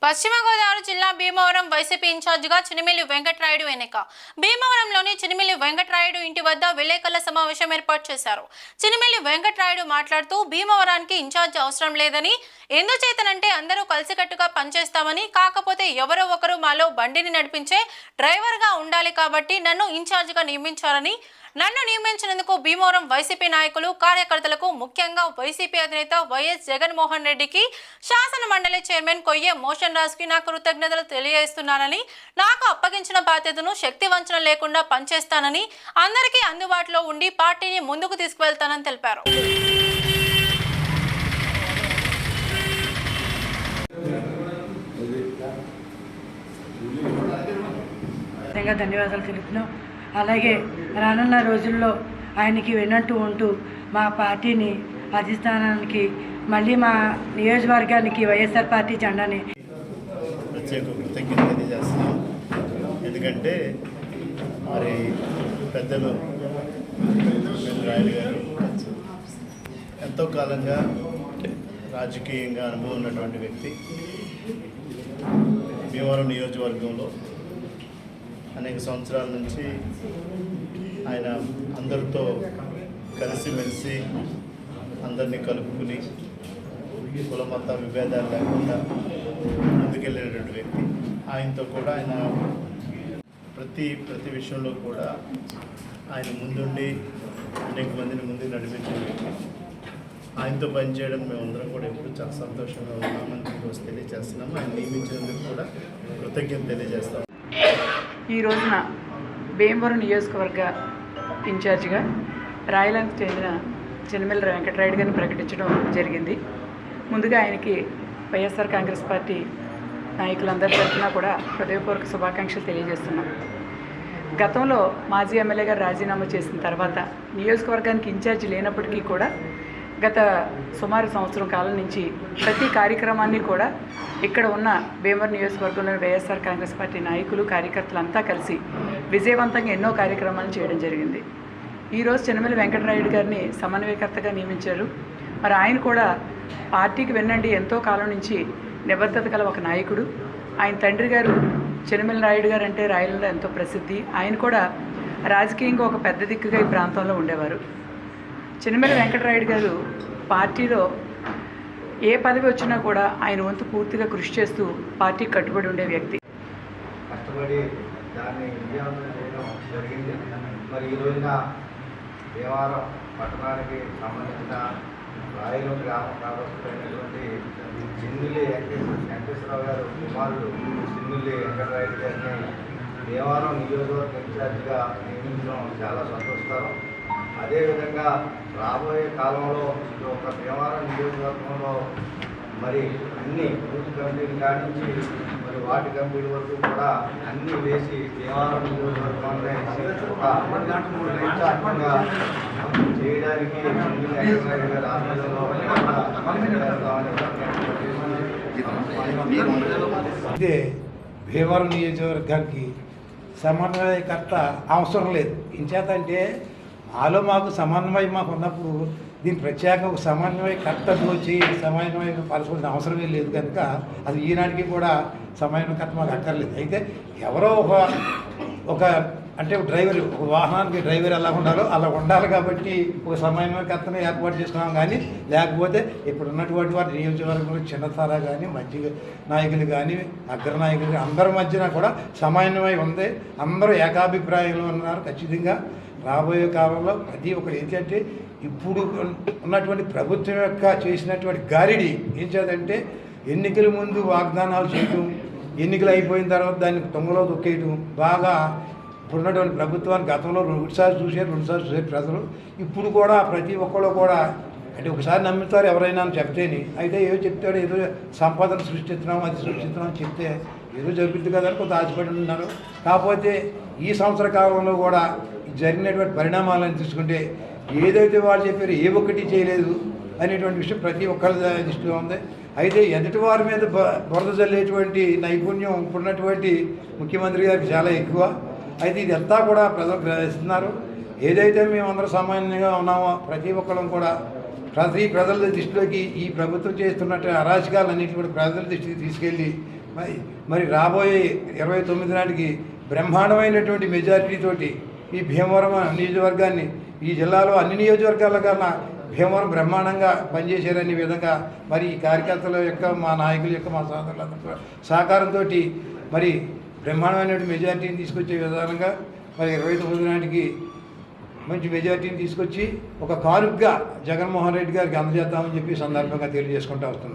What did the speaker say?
పశ్చిమ గోదావరి జిల్లా భీమవరం వైసీపీ ఇన్ఛార్జిగా చినిమిల్లి వెంకటరాయుడు ఎన్నిక. భీమవరంలోని చినిమిల్లి వెంకటరాయుడు ఇంటి వద్ద విలేకరుల సమావేశం ఏర్పాటు చేశారు. చినిమిల్లి వెంకటరాయుడు మాట్లాడుతూ భీమవరానికి ఇన్ఛార్జ్ అవసరం లేదని, ఎందుచేతనంటే అందరూ కలిసికట్టుగా పనిచేస్తామని, కాకపోతే ఎవరో ఒకరు మాలో బండిని నడిపించే డ్రైవర్గా ఉండాలి కాబట్టి నన్ను ఇన్ఛార్జిగా నియమించారని, నన్ను నియమించినందుకు భీమవరం వైసీపీ నాయకులు కార్యకర్తలకు ముఖ్యంగా వైసీపీ అధినేత వైఎస్ జగన్మోహన్ రెడ్డికి, శాసన మండలి చైర్మన్ కొయ్యే మోషన్ రాజుకి నా కృతజ్ఞతలు తెలియజేస్తున్నానని, నాకు అప్పగించిన బాధ్యతను శక్తి వంచన లేకుండా పనిచేస్తానని, అందరికీ అందుబాటులో ఉండి పార్టీని ముందుకు తీసుకువెళ్తానని తెలిపారు. ధన్యవాదాలు తెలుపుతున్నాం. అలాగే రానున్న రోజుల్లో ఆయనకి వెన్నట్టు ఉంటూ మా పార్టీని అధిష్టానానికి, మళ్ళీ మా నియోజకవర్గానికి వైఎస్ఆర్ పార్టీ జెండాని ప్రత్యేక కృతజ్ఞత తెలియజేస్తున్నాం. ఎందుకంటే మరి పెద్దలు రాయలు గారు ఎంతో కాలంగా రాజకీయంగా అనుభవం ఉన్నటువంటి వ్యక్తి. భీమవరం నియోజకవర్గంలో అనేక సంవత్సరాల నుంచి ఆయన అందరితో కలిసిమెలిసి అందరినీ కలుపుకుని కుల మత విభేదాలు లేకుండా ముందుకెళ్ళేటటువంటి వ్యక్తి. ఆయనతో కూడా ఆయన ప్రతి విషయంలో కూడా ఆయన ముందుండి అనేక మందిని ముందుకు నడిపించే వ్యక్తి. ఆయనతో పనిచేయడం మేమందరం కూడా ఎప్పుడు చాలా సంతోషంగా ఉన్నామని ఈరోజు తెలియజేస్తున్నాము. ఆయన నియమించినందుకు కూడా కృతజ్ఞత తెలియజేస్తాము. ఈ రోజున భీమవరం నియోజకవర్గ ఇన్ఛార్జిగా రాయలకు చెందిన చినిమిల్లి వెంకటరాయుడు గారిని ప్రకటించడం జరిగింది. ముందుగా ఆయనకి వైఎస్ఆర్ కాంగ్రెస్ పార్టీ నాయకులందరి తరఫున కూడా హృదయపూర్వక శుభాకాంక్షలు తెలియజేస్తున్నాం. గతంలో మాజీ ఎమ్మెల్యే గారు రాజీనామా చేసిన తర్వాత నియోజకవర్గానికి ఇన్ఛార్జి లేనప్పటికీ కూడా గత సుమారు సంవత్సరం కాలం నుంచి ప్రతి కార్యక్రమాన్ని కూడా ఇక్కడ ఉన్న భీమవరం నియోజకవర్గంలోని వైఎస్ఆర్ కాంగ్రెస్ పార్టీ నాయకులు, కార్యకర్తలంతా కలిసి విజయవంతంగా ఎన్నో కార్యక్రమాలను చేయడం జరిగింది. ఈరోజు చినిమిల్లి వెంకటరాయుడు గారిని సమన్వయకర్తగా నియమించారు. మరి ఆయన కూడా పార్టీకి వెన్నండి ఎంతో కాలం నుంచి నిబద్ధత గల ఒక నాయకుడు. ఆయన తండ్రి గారు చినిమిల్లి రాయుడు గారు అంటే రాయలలో ఎంతో ప్రసిద్ధి. ఆయన కూడా రాజకీయంగా ఒక పెద్ద దిక్కుగా ఈ ప్రాంతంలో ఉండేవారు. చినిమిల్లి వెంకటరాయుడు గారు పార్టీలో ఏ పదవి వచ్చినా కూడా ఆయన వంతు పూర్తిగా కృషి చేస్తూ పార్టీకి కట్టుబడి ఉండే వ్యక్తి. కష్టపడి దాన్ని విజయవంతం చేయడం జరిగింది. మరి ఈ రోజున భీమవరం పట్టణానికి సంబంధించిన రాయలు గ్రామ ప్రారంభమైనటువంటి చినిమిల్లి వెంకటేశ్వరరావు గారు కుమారుడు చినిమిల్లి వెంకటరాయుడు గారిని భీమవరం నియోజకవర్గ ఇన్ఛార్జిగా నియమించడం చాలా సంతోషకరం. అదేవిధంగా రాబోయే కాలంలో ఒక భీమవరం నియోజకవర్గంలో మరి అన్ని బూత్ కమిటీలు కానించి మరి వార్డు కమిటీల వరకు కూడా అన్నీ వేసి భీమవరం నియోజకవర్గంలో ప్రతిష్టాత్మకంగా చేయడానికి ఇదే భీమవరం నియోజకవర్గానికి సమన్వయకర్త అవసరం లేదు. ఇంచేత అంటే మాకు సమన్వయం మాకు ఉన్నప్పుడు దీని ప్రత్యేకంగా ఒక సమన్వయకర్త వచ్చి సమన్వయం పరచుకునే అవసరమే లేదు కనుక అది ఈనాటికి కూడా సమన్వయకర్త మాకు అక్కర్లేదు. అయితే ఎవరో ఒక అంటే డ్రైవర్, ఒక వాహనానికి డ్రైవర్ ఎలా ఉండాలో అలా ఉండాలి కాబట్టి ఒక సమన్వయకర్తను ఏర్పాటు చేస్తున్నాం. కానీ లేకపోతే ఇప్పుడు ఉన్నటువంటి వారి నియోజకవర్గంలో చిన్నతర కానీ మధ్య నాయకులు కానీ అగ్రనాయకులు అందరి మధ్యన కూడా సమన్వయం ఉంది. అందరూ ఏకాభిప్రాయంలో ఉన్నారు. ఖచ్చితంగా రాబోయే కాలంలో ప్రతి ఒక్కరు ఏంటంటే ఇప్పుడు ఉన్నటువంటి ప్రభుత్వం యొక్క చేసినటువంటి గారిడి ఏం చేద్దంటే ఎన్నికల ముందు వాగ్దానాలు చేయటం, ఎన్నికలు అయిపోయిన తర్వాత దాన్ని తొంగలో తొక్కేయటం బాగా ఇప్పుడున్నటువంటి ప్రభుత్వాన్ని గతంలో రెండుసార్లు చూసారు ప్రజలు. ఇప్పుడు కూడా ప్రతి ఒక్కళ్ళు కూడా అంటే ఒకసారి నమ్ముతారు ఎవరైనా అని చెప్తేని. అయితే ఏదో చెప్తాడు, ఏదో సంపాదన సృష్టిస్తున్నాం అది సృష్టిస్తున్నాం చెప్తే ఏదో జరుగుతుంది కదా అని కొంత ఆశపడి ఉన్నారు. కాకపోతే ఈ సంవత్సర కాలంలో కూడా జరిగినటువంటి పరిణామాలను తీసుకుంటే ఏదైతే వాళ్ళు చెప్పారో ఏ ఒక్కటి చేయలేదు అనేటువంటి విషయం ప్రతి ఒక్కరి దృష్టిలో ఉంది. అయితే ఎదుటి వారి మీద బురద జల్లేటువంటి నైపుణ్యం ఇప్పుడున్నటువంటి ముఖ్యమంత్రి గారికి చాలా ఎక్కువ. అయితే ఇదంతా కూడా ప్రజలు గ్రహిస్తున్నారు. ఏదైతే మేమందరం సామాన్యంగా ఉన్నామో ప్రతి ఒక్కరం కూడా ప్రజల దృష్టిలోకి ఈ ప్రభుత్వం చేస్తున్నట్టు అరాచకాలన్నింటినీ కూడా ప్రజల దృష్టికి తీసుకెళ్ళి మరి రాబోయే 29 నాటికి బ్రహ్మాండమైనటువంటి మెజారిటీతోటి ఈ భీమవరం నియోజకవర్గాన్ని ఈ జిల్లాలో అన్ని నియోజకవర్గాల కన్నా భీమవరం బ్రహ్మాండంగా పనిచేశారనే విధంగా మరి ఈ కార్యకర్తల యొక్క మా నాయకుల యొక్క మా సోదరుల సహకారంతో మరి బ్రహ్మాండమైనటువంటి మెజారిటీని తీసుకొచ్చే విధానంగా మరి 29 నాటికి మంచి మెజారిటీని తీసుకొచ్చి ఒక కానుకగా జగన్మోహన్ రెడ్డి గారికి అందజేద్దామని చెప్పి సందర్భంగా తెలియజేసుకుంటూ వస్తున్నాం.